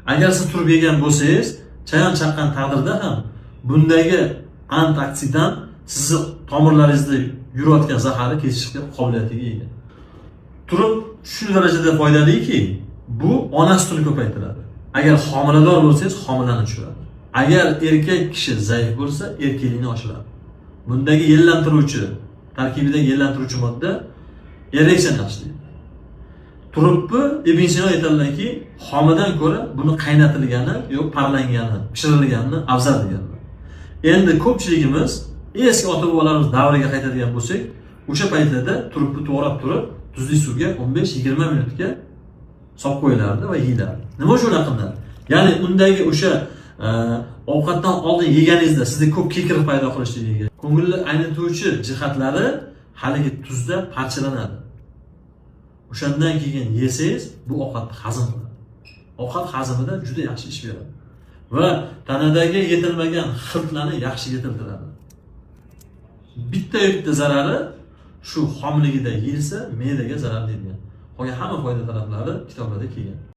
Agar siz turib yegan bo'lsangiz, chayon chaqqan taqdirda ham bundagi antioksidan sizni tomirlaringizda yurayotgan zaharni kesishga qobiliyatiga ega. Turib shu darajada foydaliki, bu ona sutini ko'paytiradi. Agar homilador bo'lsangiz, homilani tushiradi. Agar erkak kishi zaif bo'lsa, erkaklikni oshiradi. Bundagi yellantiruvchi, tarkibidagi yellantiruvchi modda ereksiyani yaxshilaydi. Turibni Ibn Sino aytadilarki, xomidan ko'ra buni qaynatilgani yo'q parlangani, pishirilgani afzal deganlar. Endi ko'pchiligimiz eski ota-bobolarimiz davriga qaytadigan bo'lsak, o'sha paytlarda turibni to'g'rab turib, tuzli suvga 15-20 minutga solib qo'yilardi va yeyilardi. Nima uchun qilinadi? Ya'ni undagi o'sha ovqatdan oldin yeganingizda sizda ko'p kekir paydo qilishligi, ko'ngilni aynituvchi jihatlari haligi tuzda parchalanadi. O'shandan keyin yesangiz, bu ovqatni hazm qiladi. Ovqat hazmida juda yaxshi ish beradi va tanadagi yetilmagan xiltlarni yaxshi yetiltiradi. Bitta zarari shu xomligida yeyilsa, me'daga zarar deydigan. Qolgan hamma foyda taraflari kitoblarda kelgan.